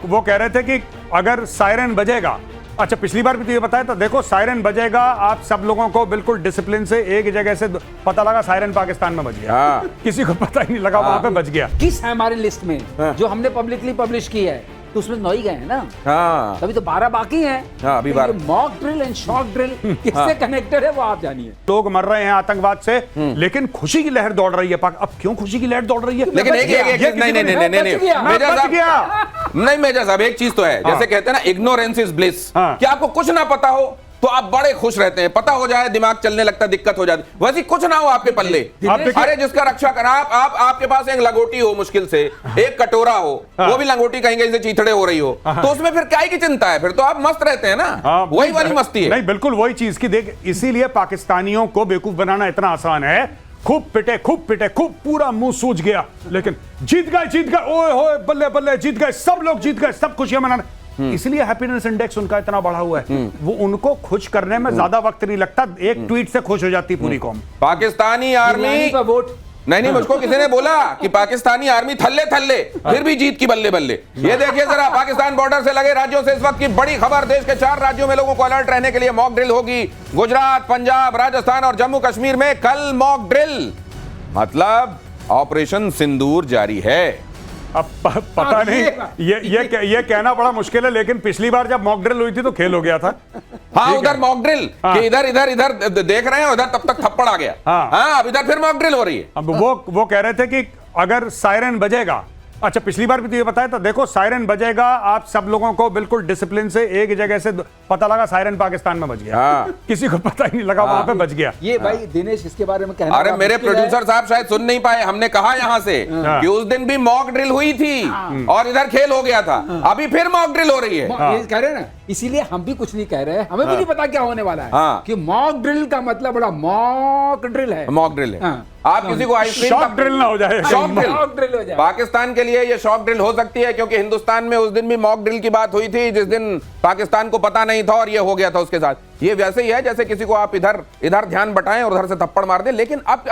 वो कह रहे थे कि अगर सायरन बजेगा, अच्छा पिछली बार भी तो ये बताया था, देखो सायरन बजेगा, आप सब लोगों को बिल्कुल डिसिप्लिन से एक जगह से पता लगा सायरन पाकिस्तान में बज गया, किसी को पता ही नहीं लगा वहां पे बज गया। किस है हमारी लिस्ट में जो हमने पब्लिकली पब्लिश की है, तो उसमें 9 ही गए हैं ना। अभी तो 12 बाकी हैं। अभी 12। Mock drill and shock drill किससे कनेक्टेड है वो आप जानिए। लोग मर रहे हैं आतंकवाद से, लेकिन खुशी की लहर दौड़ रही है। अब क्यों खुशी की लहर दौड़ रही है? लेकिन नहीं मेजर साहब, एक चीज तो है, जैसे कहते हैं ना, इग्नोरेंस इज ब्लिस। कि आपको कुछ ना पता हो तो आप बड़े खुश रहते हैं, पता हो जाए दिमाग चलने लगता, दिक्कत हो जाती। वैसे कुछ ना हो आपके पल्ले, अरे जिसका रक्षा कर, आपके पास एक लंगोटी हो, मुश्किल से एक कटोरा हो, वो भी लंगोटी कहीं कहीं से चीथड़े हो रही हो, तो उसमें फिर क्या की चिंता है? फिर तो आप मस्त रहते हैं ना। वही वाली मस्ती है। नहीं, बिल्कुल वही चीज की देख, इसीलिए पाकिस्तानियों को बेवकूफ बनाना इतना आसान है। खूब पिटे, खूब पूरा मुंह सूज गया, लेकिन जीत गए, ओए होए बल्ले बल्ले, जीत गए, सब लोग जीत गए, सब खुशियां मनाने। इसलिए हैप्पीनेस इंडेक्स उनका इतना बढ़ा हुआ है। वो उनको खुश करने में ज्यादा वक्त नहीं लगता, एक ट्वीट से खुश हो जाती पूरी कौम। पाकिस्तानी आर्मी का वोट नहीं, मुझको किसी ने बोला कि पाकिस्तानी आर्मी थल्ले फिर भी जीत की बल्ले बल्ले। ये देखिए जरा, पाकिस्तान बॉर्डर से लगे राज्यों से इस वक्त की बड़ी खबर, देश के 4 राज्यों में लोगों को अलर्ट रहने के लिए मॉक ड्रिल होगी। गुजरात, पंजाब, राजस्थान और जम्मू कश्मीर में कल मॉक ड्रिल, मतलब ऑपरेशन सिंदूर जारी है। अब पता नहीं, ये कहना बड़ा मुश्किल है, लेकिन पिछली बार जब मॉक ड्रिल हुई थी तो खेल हो गया था। हाँ, उधर मॉक ड्रिल कि इधर देख रहे हैं, उधर तब तक थप्पड़ आ गया। हाँ, अब इधर फिर मॉक ड्रिल हो रही है। अब वो कह रहे थे कि अगर सायरन बजेगा, अच्छा पिछली बार भी तो ये बताया था, देखो सायरन बजेगा, आप सब लोगों को बिल्कुल डिसिप्लिन से एक जगह से पता लगा सायरन पाकिस्तान में बज गया, किसी को पता ही नहीं लगा वहां पे बज गया। ये भाई दिनेश इसके बारे में कहना, अरे मेरे प्रोड्यूसर साहब शायद सुन नहीं पाए, हमने कहा यहां से कि उस दिन भी मॉक ड्रिल हुई थी और इधर खेल हो गया था, अभी फिर मॉक ड्रिल हो रही है। ये कह रहे हैं ना, इसीलिए हम भी कुछ नहीं कह रहे हैं, हमें भी नहीं पता क्या होने वाला है। कि मॉक ड्रिल का मतलब बड़ा मॉक ड्रिल है, मॉक ड्रिल है। आप किसी को आइसक्रीम शॉक ड्रिल ना हो जाए, शॉक ड्रिल हो जाए। पाकिस्तान के लिए ये शॉक ड्रिल हो सकती है, क्योंकि हिंदुस्तान में उस दिन भी मॉक ड्रिल की बात हुई थी, जिस दिन पाकिस्तान को पता नहीं था और ये हो गया था उसके साथ। ये वैसे ही है जैसे किसी को आप इधर ध्यान बटाएं और उधर से थप्पड़ मार दें। लेकिन अब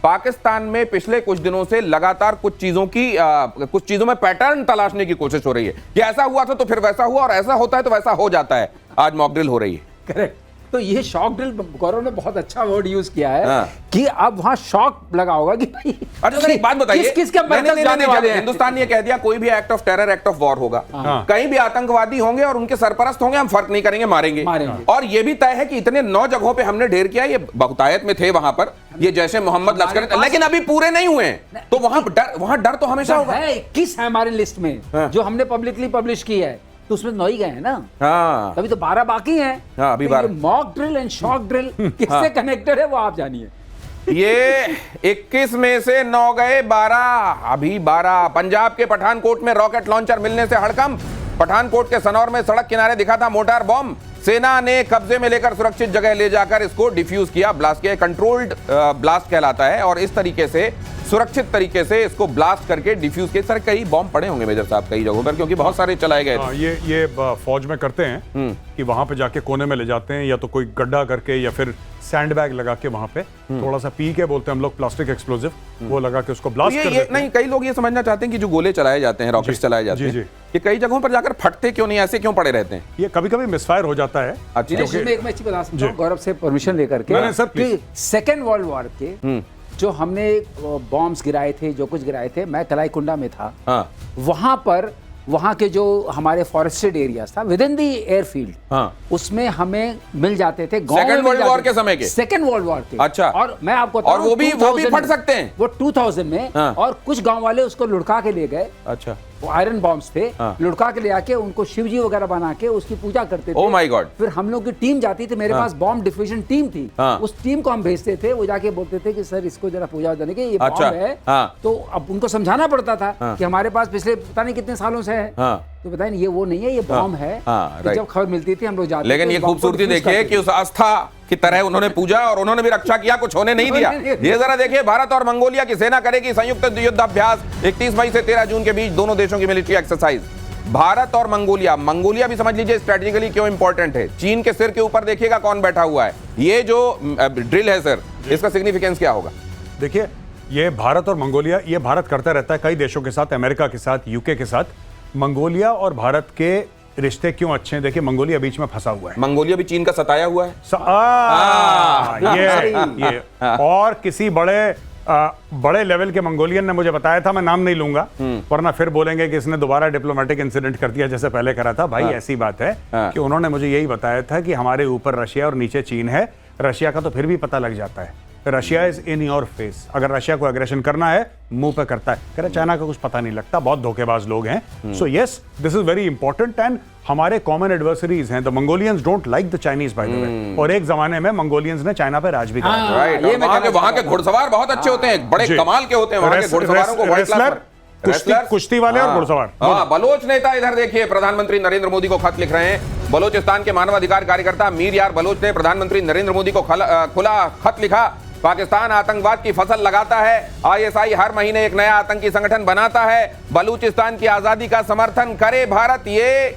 पाकिस्तान में पिछले कुछ दिनों से लगातार कुछ चीजों में पैटर्न तलाशने की कोशिश हो रही है कि ऐसा हुआ था तो फिर वैसा हुआ, और ऐसा होता है तो वैसा हो जाता है। आज मॉक ड्रिल हो रही है। करेक्ट। तो ये शॉक ड्रिल, गौरव ने बहुत अच्छा वर्ड यूज किया है कि अब वहां शॉक लगा होगा कि भाई, अच्छा एक बात बताइए, किसके मरकज जाने वाले हैं? हिंदुस्तान ये कह दिया कोई भी act of terror, act of war होगा, कहीं भी आतंकवादी होंगे और उनके सरपरस्त होंगे, हम फर्क नहीं करेंगे, मारेंगे। और ये भी तय है कि इतने 9 जगहों पे हमने ढेर किया, ये बहुतायत में थे वहां पर, ये जैसे मोहम्मद लश्कर, लेकिन अभी पूरे नहीं हुए, तो वहां डर तो हमेशा होगा। 21 है हमारी लिस्ट में जो हमने पब्लिकली पब्लिश की है, तो उसमें 9 ही गए हैं ना। अभी तो 12 बाकी हैं। अभी 12। Mock drill and shock drill किससे कनेक्टेड है वो आप जानिए। ये 21 में से 9 गए, 12 अभी 12। पंजाब के पठानकोट में रॉकेट लॉन्चर मिलने से हड़कंप। पठानकोट के सनौर में सड़क किनारे दिखा था मोटार बॉम्ब, सेना ने कब्जे में लेकर सुरक्षित जगह ले जाकर इसको डिफ्यूज किया, ब्लास्ट किया। कंट्रोल्ड ब्लास्ट कहलाता है, और इस तरीके से सुरक्षित तरीके से इसको ब्लास्ट करके डिफ्यूज किया। सर कई बॉम्ब पड़े होंगे मेजर साहब कई जगहों पर, क्योंकि बहुत सारे चलाए गए थे। ये फौज में करते हैं कि वहां पे जाके कोने में ले जाते हैं, या तो कोई गड्ढा करके या फिर सैंड बैग लगा के वहां पे थोड़ा सा पी के, बोलते हैं हम लोग प्लास्टिक एक्सप्लोजिव, वो लगा के उसको ब्लास्ट कर देते हैं। नहीं, कई लोग ये समझना चाहते हैं कि जो गोले चलाए जाते हैं, रॉकेट चलाए जाते हैं, ये कई जगहों पर जाकर फटते क्यों नहीं, ऐसे क्यों पड़े रहते हैं? ये कभी कभी मिसफायर हो जाता है। अच्छा, मैं एक चीज बता सकता हूं गौरव से परमिशन लेकर के, सेकेंड वर्ल्ड वॉर के जो हमने बॉम्ब्स गिराए थे, जो कुछ गिराए थे, मैं कलाईकुंडा में था। वहां पर वहां के जो हमारे फॉरेस्टेड एरियाज था विद इन दी एयरफील्ड, उसमें हमें मिल जाते थे। सेकेंड वर्ल्ड वॉर के समय के, सेकेंड वर्ल्ड वॉर के। अच्छा। और मैं आपको और वो भी फट सकते हैं। वो 2000 में, और कुछ गांव वाले उसको लुढ़का के ले गए। अच्छा। वो आयरन बॉम्ब्स थे, लुढ़का के ले आके उनको शिवजी वगैरह बना के उसकी पूजा करते थे। Oh my God. फिर हम लोग की टीम जाती थी, मेरे पास बॉम्ब डिफ्यूजन टीम थी, उस टीम को हम भेजते थे, वो जाके बोलते थे कि सर इसको जरा पूजा देने के, ये बॉम्ब है। तो अब उनको समझाना पड़ता था कि हमारे पास पिछले पता नहीं कितने सालों से है, तो बताए ये वो नहीं है, ये बॉम्ब है। जब खबर मिलती थी हम लोग जाते। लेकिन ये खूबसूरती देखिए कि उस आस्था की तरह उन्होंने पूजा और उन्होंने भी रक्षा किया, कुछ होने नहीं दिया। ये जरा देखिए, भारत और मंगोलिया की सेना करेगी संयुक्त युद्धाभ्यास 31 मई से 13 जून के बीच, दोनों देशों की मिलिट्री एक्सरसाइज। भारत और मंगोलिया भी समझ लीजिए स्ट्रेटेजिकली क्यों इंपॉर्टेंट है। चीन के सिर के ऊपर देखिएगा कौन बैठा हुआ है। ये जो ड्रिल है सर, इसका सिग्निफिकेंस क्या होगा? देखिए, ये भारत और मंगोलिया, ये भारत करता रहता है कई देशों के साथ, अमेरिका के साथ, यूके के साथ, मंगोलिया और भारत के रिश्ते क्यों अच्छे हैं? देखिए, मंगोलिया बीच में फंसा हुआ है। मंगोलिया भी चीन का सताया हुआ है। ये और किसी बड़े लेवल के मंगोलियन ने मुझे बताया था, मैं नाम नहीं लूंगा वरना फिर बोलेंगे कि इसने दोबारा डिप्लोमेटिक इंसिडेंट कर दिया जैसे पहले करा था। भाई ऐसी बात है कि उन्होंने मुझे यही बताया था कि हमारे ऊपर रशिया और नीचे चीन है। रशिया का तो फिर भी पता लग जाता है, Russia is in your face. अगर रशिया को एग्रेशन करना है मुंह पे करता है। कह रहे चाइना का कुछ पता नहीं लगता, बहुत धोखेबाज लोग हैं। So yes, this is very important and हमारे कॉमन एडवर्सरीज हैं। The Mongolians don't like the Chinese by the way. और एक जमाने में मंगोलियंस ने चाइना पे राज भी किया। राइट, वहां के घुड़सवार बहुत अच्छे होते हैं, बड़े कमाल के होते हैं वहां के घुड़सवारों को वर्ल्ड क्लास कुश्ती वाले और घुड़सवार। बलोच नेता इधर देखिए प्रधानमंत्री नरेंद्र मोदी को खत लिख रहे हैं। बलोचिस्तान के मानवाधिकार कार्यकर्ता मीर यार बलोच ने प्रधानमंत्री नरेंद्र मोदी को खुला खत लिखा। पाकिस्तान आतंकवाद की फसल लगाता है, आईएसआई हर महीने एक नया आतंकी संगठन बनाता है, बलूचिस्तान की आजादी का समर्थन करे भारत। ये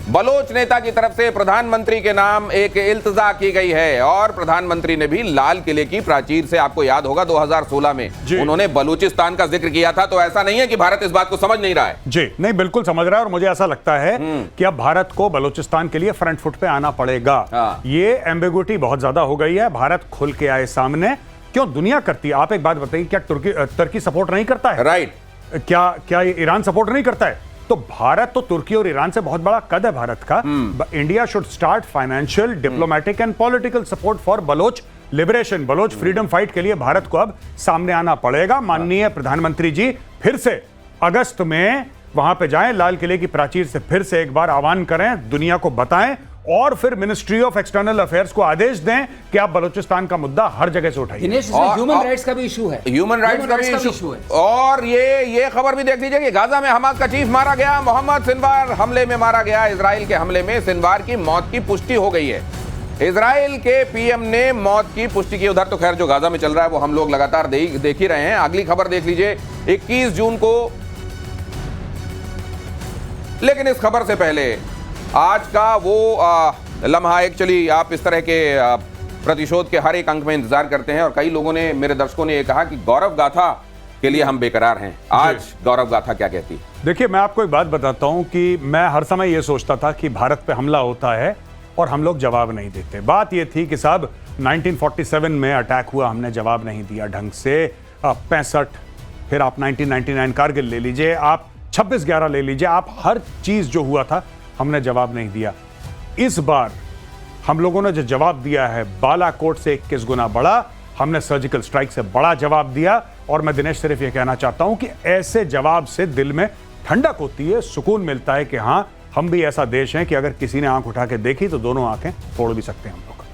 बलोच नेता की तरफ से प्रधानमंत्री के नाम एक इल्तिजा की गई है। और प्रधानमंत्री ने भी लाल किले की प्राचीर से, आपको याद होगा 2016 में उन्होंने बलूचिस्तान का जिक्र किया था। तो ऐसा नहीं है कि भारत इस बात को समझ नहीं रहा है। जी नहीं, बिल्कुल समझ रहा है। और मुझे ऐसा लगता है कि अब भारत को बलूचिस्तान के लिए फ्रंट फुट पे आना पड़ेगा। ये एम्बिग्युइटी बहुत ज्यादा हो गई है। भारत खुल के आए सामने। क्यों दुनिया करती है? आप एक बात बताइए, क्या तुर्की सपोर्ट नहीं करता है? राइट। क्या ईरान सपोर्ट नहीं करता है? तो भारत तो तुर्की और ईरान से बहुत बड़ा कद है भारत का। India should start financial, diplomatic and political support for Baloch liberation. Baloch freedom fight के लिए भारत को अब सामने आना पड़ेगा। माननीय प्रधानमंत्री जी फिर से अगस्त में वहां पे जाएं, लाल किले की प्राचीर से फिर से एक बार आह्वान करें, दुनिया को बताएं और फिर मिनिस्ट्री ऑफ एक्सटर्नल अफेयर्स को आदेश दें कि आप बलूचिस्तान का मुद्दा हर जगह से उठाइए। ह्यूमन राइट्स का भी इशू है। ह्यूमन राइट्स का भी इशू है। और ये खबर भी देख लीजिए कि गाजा में हमास का चीफ मारा गया। मोहम्मद सिनवार हमले में मारा गया। इजराइल के हमले में सिनवार की मौत की पुष्टि हो गई है। इजराइल के पीएम ने मौत की पुष्टि की। उधर तो खैर जो गाजा में चल रहा है वो हम लोग लगातार देख ही रहे हैं। अगली खबर देख लीजिए 21 जून को। लेकिन इस खबर से पहले आज का वो लम्हा, एक्चुअली आप इस तरह के प्रतिशोध के हर एक अंक में इंतजार करते हैं। और कई लोगों ने, मेरे दर्शकों ने ये कहा कि गौरव गाथा के लिए हम बेकरार हैं। आज गौरव गाथा क्या कहती है? देखिए, मैं आपको एक बात बताता हूं कि मैं हर समय ये सोचता था कि भारत पे हमला होता है और हम लोग जवाब नहीं देते। बात ये थी कि साहब 1947 में अटैक हुआ, हमने जवाब नहीं दिया ढंग से। 65, फिर आप 1999 कारगिल ले लीजिए, आप 26/11 ले लीजिए, आप हर चीज जो हुआ था हमने जवाब नहीं दिया। इस बार हम लोगों ने जो जवाब दिया है बालाकोट से 21 गुना बड़ा, हमने सर्जिकल स्ट्राइक से बड़ा जवाब दिया। और मैं दिनेश सिर्फ ये कहना चाहता हूं कि ऐसे जवाब से दिल में ठंडक होती है, सुकून मिलता है कि हां, हम भी ऐसा देश है कि अगर किसी ने आंख उठा के देखी तो दोनों आंखें फोड़ भी सकते हैं हम।